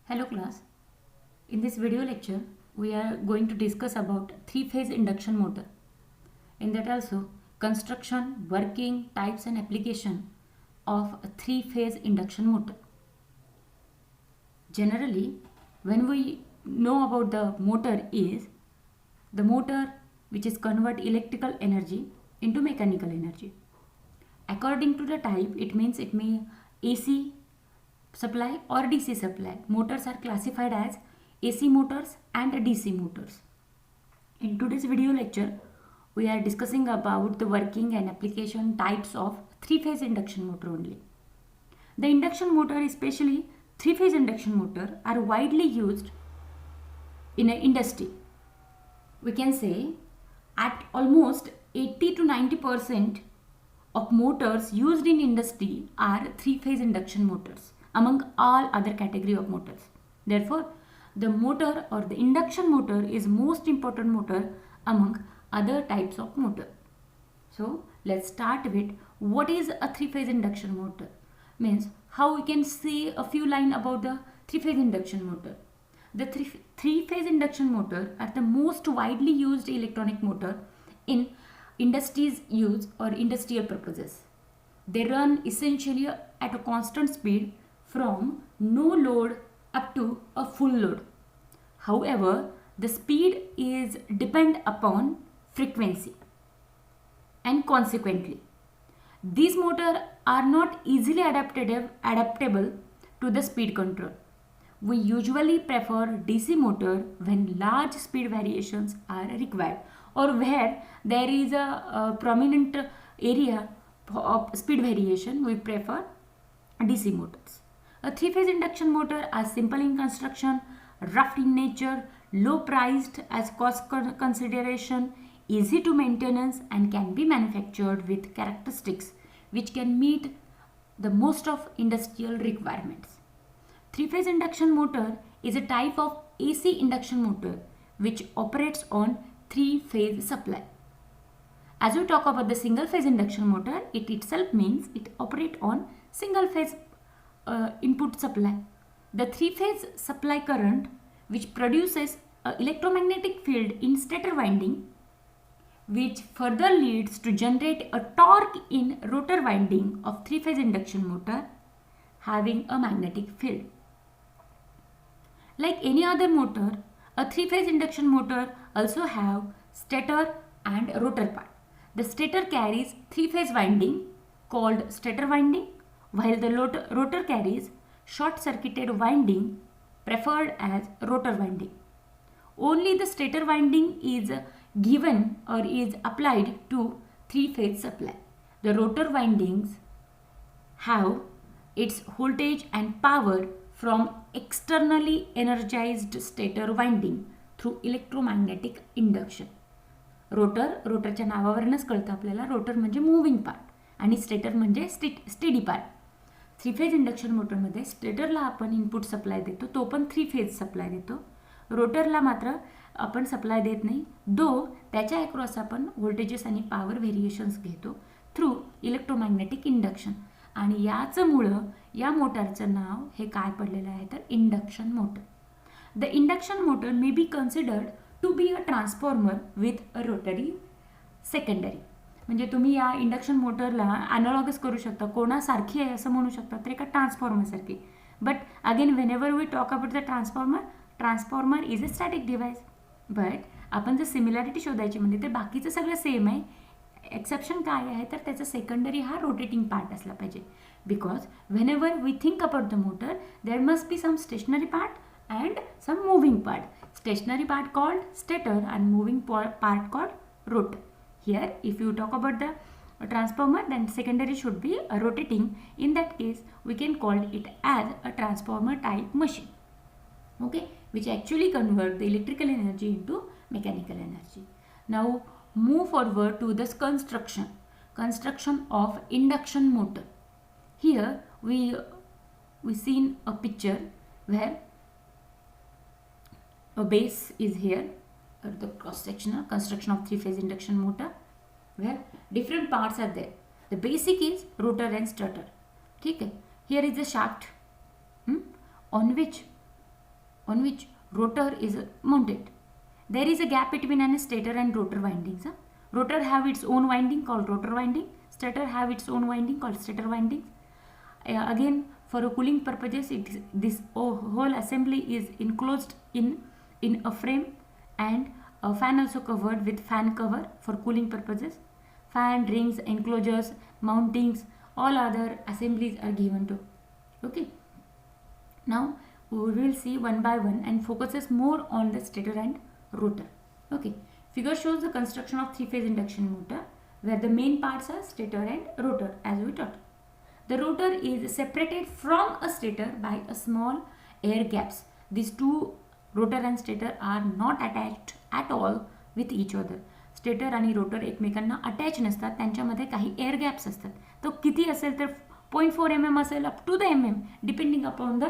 Hello class. In this video lecture, we are going to discuss about three-phase induction motor. In that also, construction, working, types and application of a three-phase induction motor. Generally, when we know about the motor is the motor which is convert electrical energy into mechanical energy. According to the type, it means it may AC supply or DC supply. Motors are classified as AC motors and DC motors. In today's video lecture, we are discussing about the working and application types of three-phase induction motor only. The induction motor, especially three-phase induction motor, are widely used in an industry. We can say at almost 80 to 90% of motors used in industry are three-phase induction motors among all other category of motors. Therefore, the motor or the induction motor is most important motor among other types of motor. So, let's start with what is a three-phase induction motor. Means how we can say a few lines about the three-phase induction motor. The three-phase induction motor are the most widely used electronic motor in industries use or industrial purposes. They run essentially at a constant speed from no load up to a full load. However, the speed is depend upon frequency and consequently these motors are not easily adaptable to the speed control. We usually prefer DC motor when large speed variations are required or where there is a prominent area of speed variation. We prefer DC motors. A three-phase induction motor are simple in construction, rough in nature, low priced as cost consideration, easy to maintenance and can be manufactured with characteristics which can meet the most of industrial requirements. Three-phase induction motor is a type of AC induction motor which operates on three-phase supply. As we talk about the single-phase induction motor, it itself means it operates on single-phase input supply. The three-phase supply current which produces an electromagnetic field in stator winding which further leads to generate a torque in rotor winding of three-phase induction motor having a magnetic field. Like any other motor, a three-phase induction motor also have stator and rotor part. The stator carries three-phase winding called stator winding, while the rotor carries short-circuited winding preferred as rotor winding. Only the stator winding is given or is applied to three-phase supply. The rotor windings have its voltage and power from externally energized stator winding through electromagnetic induction. रोटरच्या नावावरूनच कळतं आपल्याला rotor म्हणजे moving part आणि stator म्हणजे steady part. Three phase induction मोटरमध्ये स्टेटरला आपण input supply देतो, तो पण थ्री फेज सप्लाय देतो. रोटरला मात्र आपण सप्लाय देत नाही, दो त्याच्या अक्रॉस आपण व्होल्टेजेस आणि पॉवर व्हेरिएशन्स घेतो थ्रू इलेक्ट्रोमॅग्नेटिक इंडक्शन. आणि याचमुळं या मोटरचं नाव हे काय पडलेलं आहे तर induction motor. The induction motor may be considered to be a transformer with a rotary secondary. म्हणजे तुम्ही या इंडक्शन मोटरला ॲनालॉगस करू शकता, कोणासारखी आहे असं म्हणू शकता, तर एका ट्रान्सफॉर्मरसारखी. But again when we talk about the transformer is a static device. But आपण जर सिमिलॅरिटी शोधायची म्हणजे ते बाकीचं सगळं सेम आहे. एक्सेप्शन काय आहे तर त्याचा सेकंडरी हा रोटेटिंग पार्ट असला पाहिजे. Because whenever we think about the motor there must be some stationary part and some moving part. Stationary part called stator and moving part called rotor. Here if you talk about the transformer, then secondary should be a rotating. In that case we can call it as a transformer type machine, okay, which actually convert the electrical energy into mechanical energy. Now move forward to this construction of induction motor. Here we seen a picture where a base is here, the cross-sectional construction of three-phase induction motor, where different parts are there. The basic is rotor and stator. ठीक है. Here is the shaft on which on which rotor is mounted. There is a gap between an stator and rotor windings. Rotor have its own winding called rotor winding. Stator have its own winding called stator windings. Again, for a cooling purposes, this whole assembly is enclosed in a frame, and a fan also covered with fan cover for cooling purposes. Fan, rings, enclosures, mountings, all other assemblies are given to. Okay. Now we will see one by one and focuses more on the stator and rotor. Okay. Figure shows the construction of three-phase induction motor where the main parts are stator and rotor as we taught. The rotor is separated from a stator by a small air gaps. These two, rotor and stator, are not attached at all with each other. Stator आणि rotor एकमेकांना attach नसतात, त्यांच्यामध्ये काही air gaps असतात. तो किती असेल तर 0.4 mm असेल up to the mm depending upon the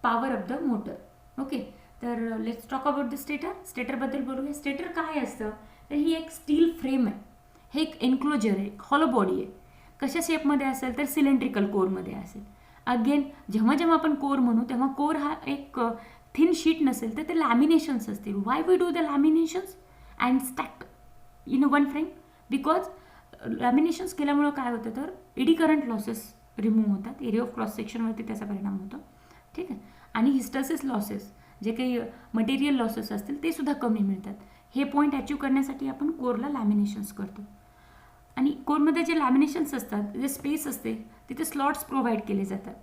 power of the motor. Okay. तर let's talk about the stator. स्टेटरबद्दल बोलूया. स्टेटर काय असतं तर ही एक स्टील फ्रेम आहे, हे एक एन्क्लोजर आहे, हॉलो बॉडी आहे. कशा शेपमध्ये असेल तर सिलेंड्रिकल कोरमध्ये असेल. अगेन जेव्हा जेव्हा आपण कोर म्हणू तेव्हा कोर हा एक थिन शीट नसेल तर ते लॅमिनेशन्स असतील. Why we do the laminations and stack in one frame? Because laminations केल्यामुळं काय होतं तर एडी करंट लॉसेस रिमूव्ह होतात, एरिया ऑफ क्रॉस सेक्शनवरती त्याचा परिणाम होतो. ठीक आहे. आणि हिस्टर्सिस लॉसेस, जे काही मटेरियल लॉसेस असतील ते सुद्धा कमी मिळतात. हे पॉईंट अचीव करण्यासाठी आपण कोरला लॅमिनेशन्स करतो. आणि कोरमध्ये जे लॅमिनेशन्स असतात, जे स्पेस असते तिथे स्लॉट्स प्रोव्हाइड केले जातात.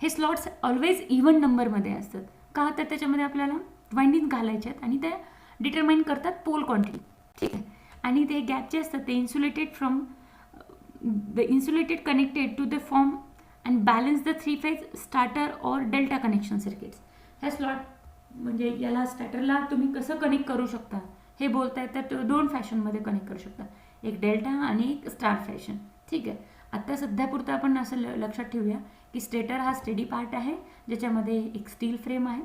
हे स्लॉट्स ऑलवेज इव्हन नंबरमध्ये असतात. का तर त्याच्यामध्ये आपल्याला वाइंडिंग घालायचे आहेत आणि ते डिटरमाइन करतात पोल क्वांटिटी. ठीक आहे. आणि ते गॅप जे असतात ते insulated connected to the form and balance the three phase starter or delta connection circuits. हे स्लॉट म्हणजे याला स्टार्टरला तुम्ही कसं कनेक्ट करू शकता हे बोलताय तर दोन फॅशनमध्ये कनेक्ट करू शकता, एक डेल्टा आणि एक स्टार फॅशन. ठीक आहे. आत्ता सध्यापुरतं आपण असं लक्षात ठेवूया की स्टेटर हा स्टेडी पार्ट आहे ज्याच्यामध्ये एक स्टील फ्रेम आहे,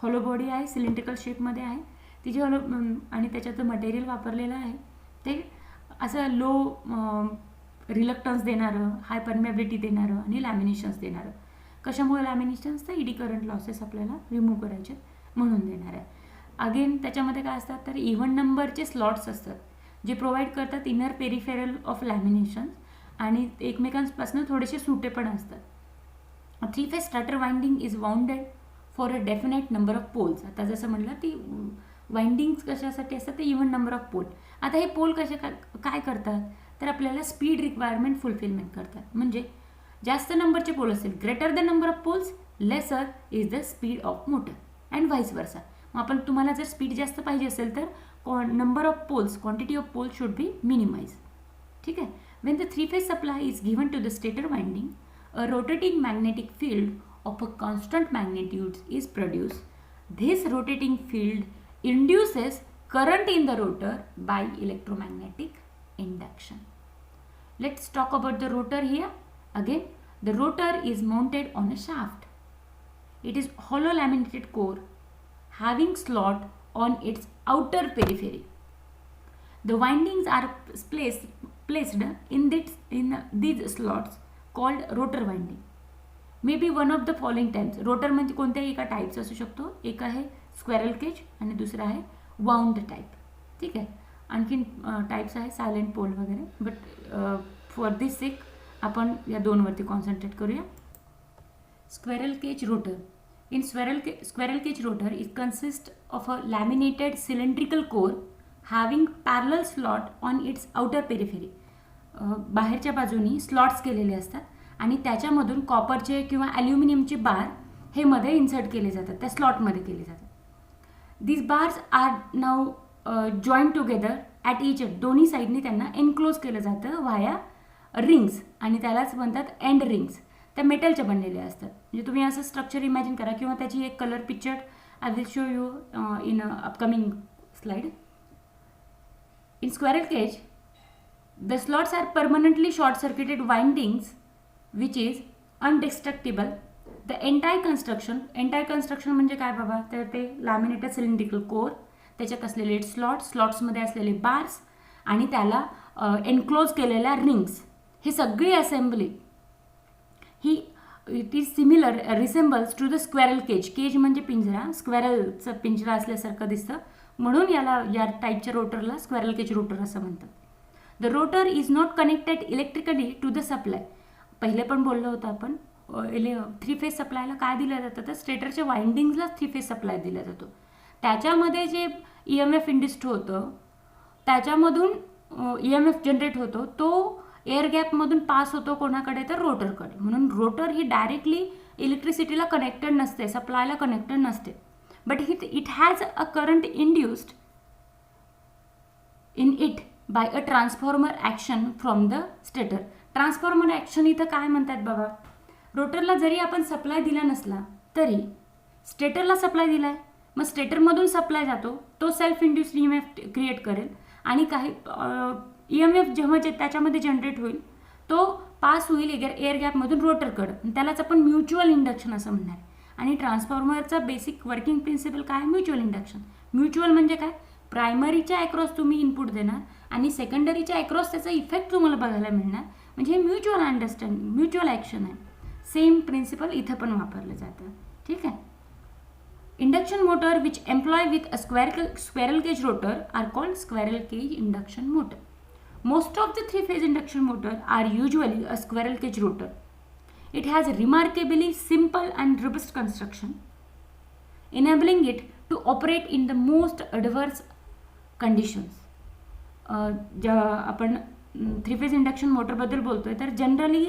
हॉलो बॉडी आहे, सिलेंड्रिकल शेपमध्ये आहे. तिचे आणि त्याच्यात मटेरियल वापरलेलं आहे ते असं लो रिलक्टन्स देणारं, हाय परमेबिलिटी देणारं आणि लॅमिनेशन्स देणारं. कशामुळे लॅमिनेशन्स तर इडी करंट लॉसेस आपल्याला रिमूव्ह करायचे म्हणून देणार आहे. अगेन त्याच्यामध्ये काय असतात तर इव्हन नंबरचे स्लॉट्स असतात जे प्रोव्हाइड करतात इनर पेरिफेरल ऑफ लॅमिनेशन्स आणि एकमेकांपासून थोडेसे सुटे पण असतात. Three phase starter winding is wounded for a definite number of poles. आता जसं म्हटलं ती वाइंडिंग्स कशासाठी असतात तर इव्हन नंबर ऑफ पोल. आता हे पोल कसे काय करतात तर आपल्याला स्पीड रिक्वायरमेंट फुलफिलमेंट करतात. म्हणजे जास्त नंबरचे पोल असेल, greater the number of poles lesser is the speed of motor and vice versa. मग आपण तुम्हाला जर स्पीड जास्त पाहिजे असेल तर number of poles, quantity of poles should be minimize. ठीक आहे. When the three phase supply is given to the stator winding, a rotating magnetic field of a constant magnitude is produced. This rotating field induces current in the rotor by electromagnetic induction. Let's talk about the rotor here. Again, the rotor is mounted on a shaft. It is hollow laminated core having slot on its outer periphery. The windings are placed in these slots called rotor winding. May be one of the following types. Rotor म्हणजे कोणत्याही एका टाईपचा असू शकतो. एक आहे squirrel cage आणि दुसरा आहे वाउंड टाईप. ठीक आहे. आणखीन टाईप्स आहे सायलेंट पोल वगैरे, बट फॉर दिस सेक आपण या दोनवरती कॉन्सन्ट्रेट करूया. Squirrel cage rotor. In squirrel cage rotor is consist of a laminated cylindrical core having parallel slot on its outer periphery. बाहेरच्या बाजूनी स्लॉट्स केलेले असतात आणि त्याच्यामधून कॉपरचे किंवा ॲल्युमिनियमचे बार हे मध्ये इन्सर्ट केले जातात, त्या स्लॉटमध्ये केले जातात. These bars are now join together at each end. दोन्ही साईडनी त्यांना एनक्लोज केलं जातं व्हाया रिंग्स आणि त्यालाच म्हणतात एंड रिंग्स. त्या मेटलच्या बनलेल्या असतात. म्हणजे तुम्ही असं स्ट्रक्चर इमॅजिन करा किंवा त्याची एक colour picture I will show you in upcoming slide. In squirrel cage the slots are permanently short circuited windings which is undestructible. The entire construction म्हणजे काय बाबा तर ते लॅमिनेटेड सिलेंड्रिकल कोर, त्याच्यात असलेले स्लॉट्समध्ये असलेले बार्स आणि त्याला एनक्लोज केलेल्या रिंग्स, ही सगळी असेंब्ली ही it is similar resembles to the squirrel cage. Cage म्हणजे पिंजरा, स्क्वेरलचा पिंजरा असल्यासारखं दिसतं, म्हणून या टाईपच्या रोटरला स्क्वेरल केज रोटर असं म्हणतात. The rotor is not connected electrically to the supply. पहिले पण बोललो होतं आपण, 3 फेज सप्लायला काय दिलं जातं तर स्टेटरच्या वाइंडिंग्सला 3 फेज सप्लाय दिला जातो. त्याच्यामध्ये जे EMF इंड्युस्ड होतं त्याच्यामधून EMF जनरेट होतो, तो एअर गॅपमधून पास होतो कोणाकडे तर रोटरकडे. म्हणून रोटर ही डायरेक्टली इलेक्ट्रिसिटीला कनेक्टेड नसते, सप्लायला कनेक्टेड नसते, but it has a current induced in it by a transformer action from the stator. Transformer action इथं काय म्हणतात बाबा, रोटरला जरी आपण सप्लाय दिला नसला तरी स्टेटरला सप्लाय दिला आहे, मग स्टेटरमधून सप्लाय जातो, तो सेल्फ इंड्युस्ड EMF क्रिएट करेल आणि काही EMF जेव्हा त्याच्यामध्ये जनरेट होईल तो पास होईल एअर गॅपमधून रोटरकडं, त्यालाच आपण म्युच्युअल इंडक्शन असं म्हणणार. आणि ट्रान्सफॉर्मरचा बेसिक वर्किंग प्रिन्सिपल काय, म्युच्युअल इंडक्शन. म्युच्युअल म्हणजे काय, प्रायमरीच्या अक्रॉस तुम्ही इनपुट देणार आणि सेकंडरीच्या अक्रॉस त्याचा इफेक्ट तुम्हाला बघायला मिळणार, म्हणजे हे म्युच्युअल ॲक्शन आहे. सेम प्रिन्सिपल इथं पण वापरलं जातं. ठीक आहे. Induction motor which employ with a squirrel cage rotor are called squirrel cage induction motor. Most of the 3-phase induction motor are usually a squirrel cage rotor. It has a remarkably simple and robust construction, enabling it to operate in the most adverse conditions. आपण 3-phase induction motor बद्दल बोलतोय तर generally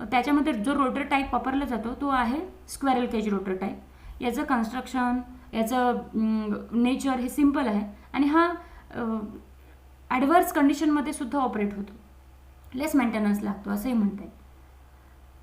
त्याच्यामध्ये जो rotor type वापरला जातो तो आहे स्क्वेरल केज रोटर टाईप. याचं कन्स्ट्रक्शन, याचं नेचर हे सिम्पल आहे आणि हा ॲडव्हर्स कंडिशनमध्ये सुद्धा ऑपरेट होतो, लेस मेंटेनन्स लागतो असंही म्हणता येईल.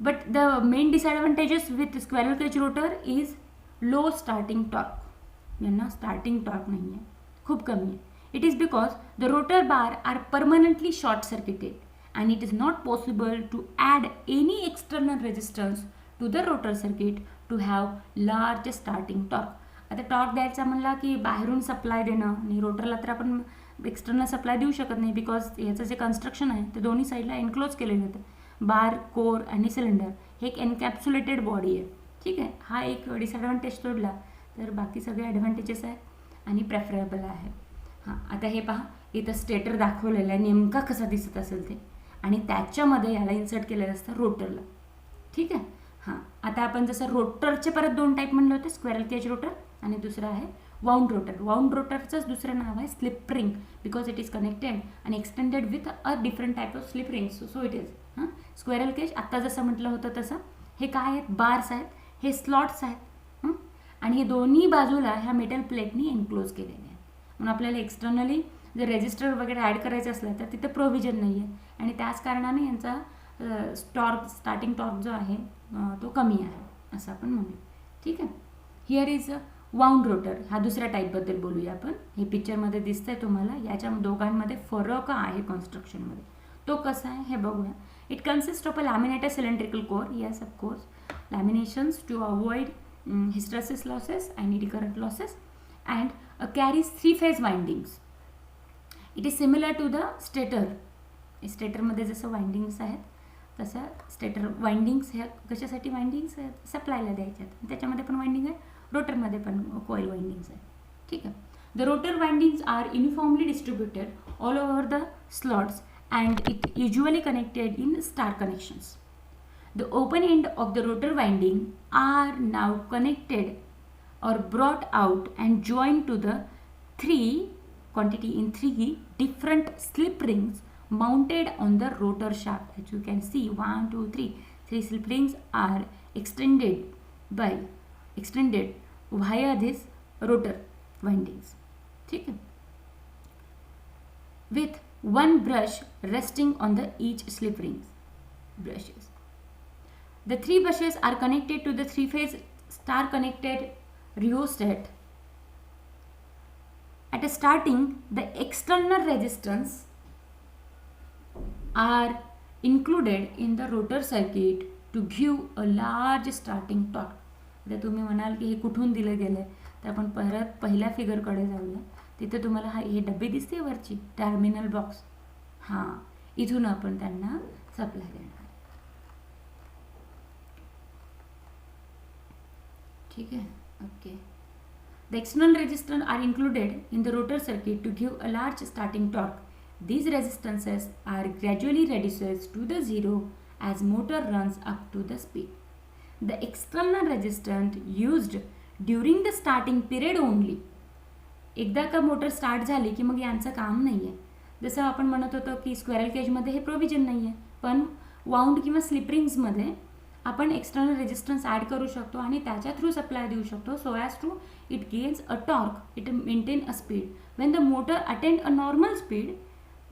But the main disadvantages with squirrel cage rotor is low starting torque. यांना स्टार्टिंग टॉर्क नाही आहे, खूप कमी आहे. It is because the rotor bar are permanently short circuited and it is not possible to add any external resistance to the rotor circuit to have large starting torque. आता torque द्यायचा म्हणला की बाहेरून सप्लाय देणं आणि रोटरला तर आपण external supply देऊ शकत नाही, बिकॉज याचं जे कन्स्ट्रक्शन आहे ते दोन्ही साईडला एनक्लोज केलेलं होतं. बार, कोर आणि सिलेंडर हे एक एनकॅप्सुलेटेड बॉडी आहे. ठीक आहे. हा एक डिसॲडव्हान्टेज सोडला तर बाकी सगळे ॲडव्हान्टेजेस आहेत आणि प्रेफरेबल आहे. हां, आता हे पहा, इथं स्टेटर दाखवलेला आहे, नेमका कसा दिसत असेल ते, आणि त्याच्यामध्ये याला इन्सर्ट केलेलं असतं रोटरला. ठीक आहे. हां, आता आपण जसं रोटरचे परत 2 टाईप म्हणलं होते, स्क्वेरल केज रोटर आणि दुसरं आहे वाउंड रोटर. वाउंड रोटरचंच दुसरं नाव आहे slip ring, because it is connected आणि extended with a different type of slip ring. So it is squirrel cage. आत्ता जसं म्हटलं होतं तसं हे काय आहेत, बार्स आहेत, हे स्लॉट्स आहेत आणि हे दोन्ही बाजूला ह्या मेटल प्लेटनी एनक्लोज केलेले आहेत. म्हणून आपल्याला एक्सटर्नली जर रेजिस्टर वगैरे ॲड करायचं असलं तर तिथं प्रोव्हिजन नाही आहे आणि त्याच कारणाने यांचा स्टार्टिंग टॉर्क जो आहे तो कमी आहे असं आपण म्हणूया. ठीक आहे. Here is wound rotor. हा दुसऱ्या टाईपबद्दल बोलूया आपण. हे पिक्चरमध्ये दिसतंय तुम्हाला, याच्या दोघांमध्ये फरक आहे कन्स्ट्रक्शनमध्ये. तो कसा आहे हे बघूया. It consist of a laminated cylindrical core. Yes, of course, laminations to avoid hysteresis losses and eddy current losses, and carries 3-phase windings. It is similar to the stator. स्टेटरमध्ये जसं वाइंडिंग्स आहेत तसं स्टेटर वाइंडिंग्स ह्या कशासाठी windings सप्लायला द्यायच्यात, त्याच्यामध्ये पण winding आहे, रोटरमध्ये पण coil windings आहे. ठीक आहे. The rotor windings are uniformly distributed all over the slots and it usually connected in star connections. The open end of the rotor winding are now connected or brought out and joined to the 3 different slip rings mounted on the rotor shaft. As you can see, 1 2 3 slip rings are extended via this rotor windings. ठीक है. With one brush resting on the each slip rings brushes. The 3 brushes are connected to the 3-phase star connected rheostat. At a starting, the external resistance are included in the rotor circuit to give a large starting torque. आता तुम्ही म्हणाल की हे कुठून दिलं गेलं आहे, तर आपण परत पहिल्या फिगरकडे जाऊया. तिथे तुम्हाला हे डबे दिसते वरची टर्मिनल बॉक्स, हां, इथून आपण त्यांना सप्लाय देणार. ठीक है, okay. The external resistors are included in the rotor circuit to give a large starting torque. These resistances are gradually reduced to the zero as motor runs up to the speed. The external resistance used during the starting period only. एकदा का motor start झाली की मग यांचं काम नाही आहे. जसं आपण म्हणत होतो की स्क्वेरल केजमध्ये हे प्रोव्हिजन नाही आहे, पण वाउंड किंवा स्लिप रिंग्समध्ये आपण एक्सटर्नल रेजिस्टन्स ॲड करू शकतो आणि त्याच्या थ्रू सप्लाय देऊ शकतो so as to it gains a torque, it maintain a speed. When the motor attend a normal speed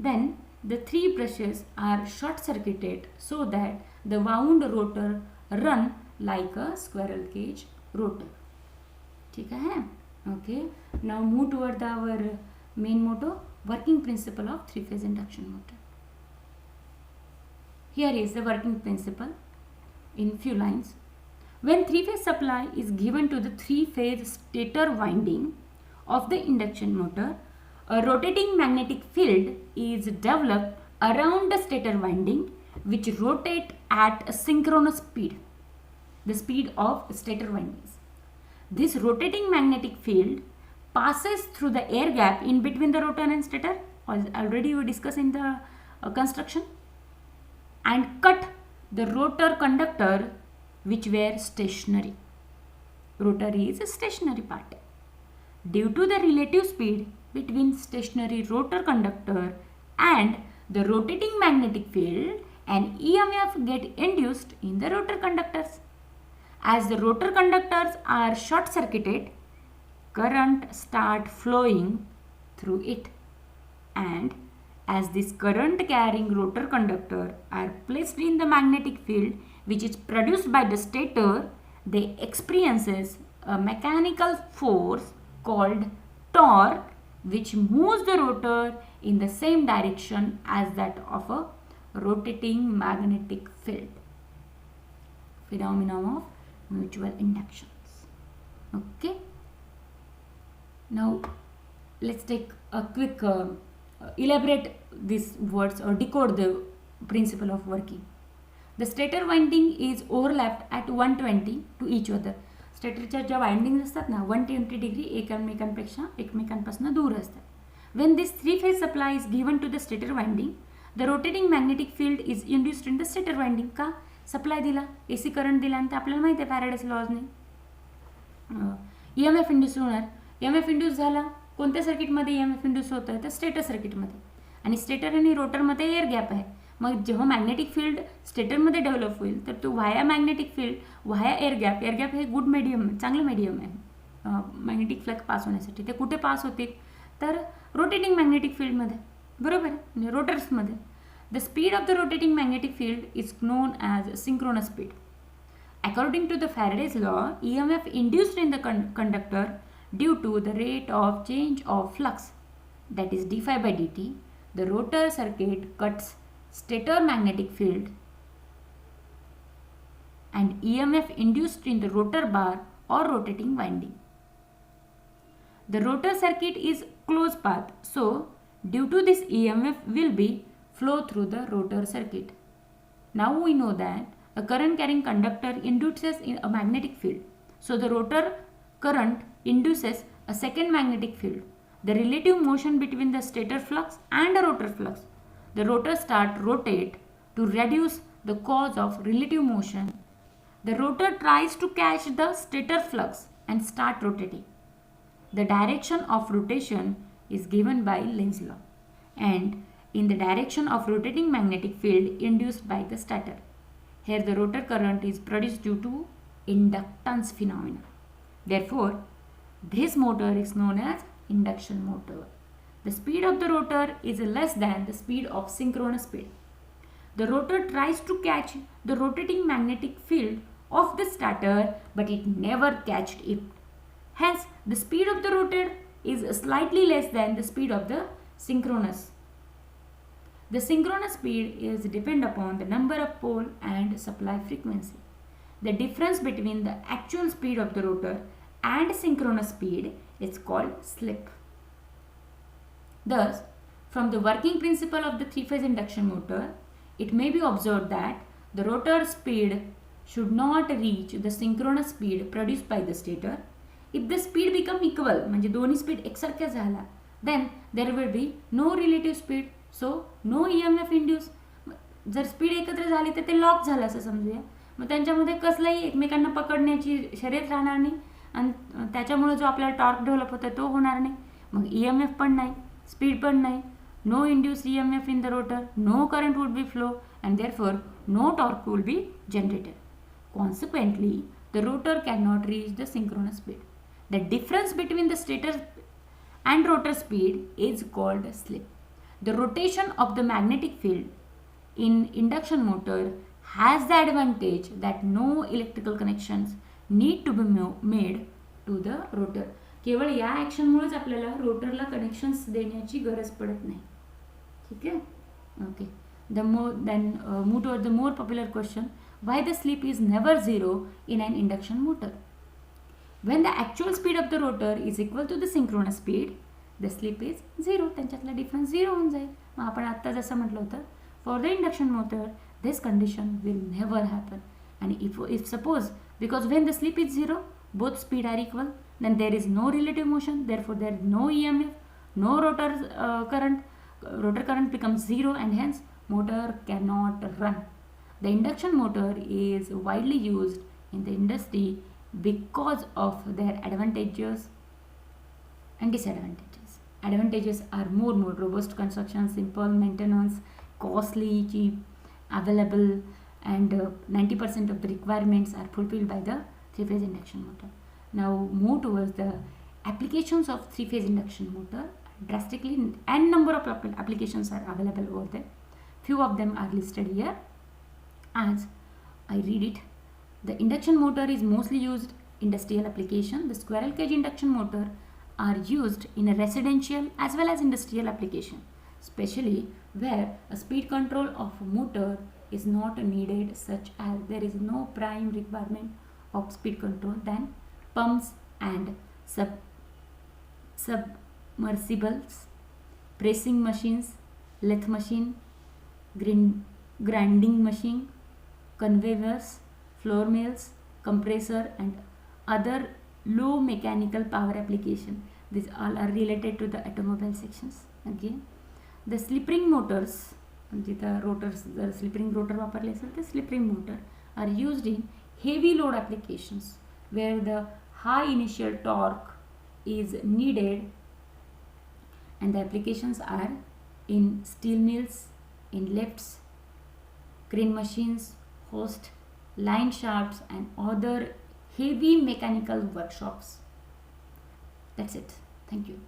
then the three brushes are short circuited so that the wound rotor run like a squirrel cage rotor. ठीक है, okay. Now move toward our main motto, working principle of three phase induction motor. Here is the working principle in few lines. When three phase supply is given to the three phase stator winding of the induction motor, a rotating magnetic field is developed around the stator winding which rotate at a synchronous speed, the speed of stator windings. This rotating magnetic field passes through the air gap in between the rotor and stator, already we discussed in the construction, and cut the rotor conductor which were stationary. Rotor is a stationary part. Due to the relative speed between stationary rotor conductor and the rotating magnetic field, an EMF get induced in the rotor conductors. As the rotor conductors are short circuited, current start flowing through it, and as this current carrying rotor conductor are placed in the magnetic field which is produced by the stator, they experiences a mechanical force called torque which moves the rotor in the same direction as that of a rotating magnetic field. Phenomenon of mutual inductions. Okay. Now let's take a quick elaborate these words or decode the principle of working. The stator winding is overlapped at 120 to each other. स्टेटरच्या ज्या windings असतात ना 120 degree एकमेकांपासून दूर असतात. When this three phase supply is given to the stator winding, the rotating magnetic field is induced in the stator winding. का supply दिला, AC current दिला आणि ते आपल्याला माहिती आहे फॅरेडेस लॉजने EMF इंड्यूस होणार. EMF इंड्यूस झाला कोणत्या सर्किटमध्ये EMF इंड्यूस होतं आहे तर स्टेटर सर्किटमध्ये, आणि स्टेटर आणि रोटरमध्ये एअर गॅप आहे. मग जेव्हा मॅग्नेटिक फील्ड स्टेटरमध्ये डेव्हलप होईल तर तो via magnetic field via air gap हे गुड मीडियम, चांगलं मीडियम आहे मॅग्नेटिक फ्लक्स पास होण्यासाठी. ते कुठे पास होतील तर रोटेटिंग मॅग्नेटिक फील्डमध्ये, बरोबर आहे, म्हणजे रोटर्समध्ये. The speed of the rotating magnetic field is known as synchronous speed. According to the Faraday's law, EMF induced in the conductor due to the rate of change of flux, that is d phi by dt. The rotor circuit cuts stator magnetic field and EMF induced in the rotor bar or rotating winding. The rotor circuit is closed path, so due to this EMF will be flow through the rotor circuit. Now we know that a current carrying conductor induces in a magnetic field, so the rotor current induces a second magnetic field. The relative motion between the stator flux and the rotor flux, the rotor start rotate to reduce the cause of relative motion. The rotor tries to catch the stator flux and start rotating. The direction of rotation is given by Lenz's law and in the direction of rotating magnetic field induced by the stator. Here the rotor current is produced due to inductance phenomena. Therefore, this motor is known as induction motor. The speed of the rotor is less than the speed of synchronous speed. The rotor tries to catch the rotating magnetic field of the stator, but it never catched it. Hence, the speed of the rotor is slightly less than the speed of the synchronous. The synchronous speed is depend upon the number of pole and supply frequency. The difference between the actual speed of the rotor and synchronous speed is called slip. Thus, from the working principle of the three-phase induction motor, it may be observed that the rotor speed should not reach the synchronous speed produced by the stator. If the speed become equal, म्हणजे दोन्ही speed एकसारख्या झाला, then there will be no relative speed, so no EMF induced. जर speed एकत्र झाली तर ते lock झालं असं समजूया. मग त्यांच्यामध्ये कसलाही एकमेकांना पकडण्याची शर्यत राहणार नाही आणि त्याच्यामुळे जो आपल्याला टॉर्क डेव्हलप होतो तो होणार नाही. मग EMF पण नाही, स्पीड पण नाही, no induced EMF in the rotor, no current would be flow and therefore no torque will be generated. Consequently, the rotor cannot reach the synchronous speed. The difference between the stator and rotor speed is called slip. The rotation of the magnetic field in induction motor has the advantage that no electrical connections need to be made to the rotor. केवळ या ॲक्शनमुळेच आपल्याला रोटरला connections देण्याची गरज पडत नाही. ठीक आहे. Okay. Move toward the more popular question, why the slip is never zero in an induction motor. When the actual speed of the rotor is equal to the synchronous speed, the slip is zero. त्यांच्यातला difference zero होऊन जाईल. मग आपण आत्ता जसं म्हटलं होतं, for the induction motor this condition will never happen. And if suppose, because when the slip is zero, both speed are equal, then there is no relative motion, therefore there is no EMF, no rotor current. Rotor current becomes zero and hence motor cannot run. The induction motor is widely used in the industry because of their advantages and disadvantages. Advantages are more robust construction, simple maintenance, costly, cheap, available, and 90% of the requirements are fulfilled by the three-phase induction motor. Now move towards the applications of three-phase induction motor. Drastically, n number of applications are available over there. Few of them are listed here. As I read it, the induction motor is mostly used industrial application. The squirrel cage induction motor are used in a residential as well as industrial application, especially where a speed control of a motor is not needed, such as there is no prime requirement of speed control than pumps and submersibles, pressing machines, lathe machine, grinding machine, conveyors, floor mills, compressor and other low mechanical power application. These all are related to the automobile sections. Again, the slip ring motors, जिथं rotors जर slip ring rotor वापरले असेल तर slip ring motor are used in heavy load applications where the high initial torque is needed, and the applications are in steel mills, in lifts, crane machines, hoist, line shafts and other heavy mechanical workshops. That's it. Thank you.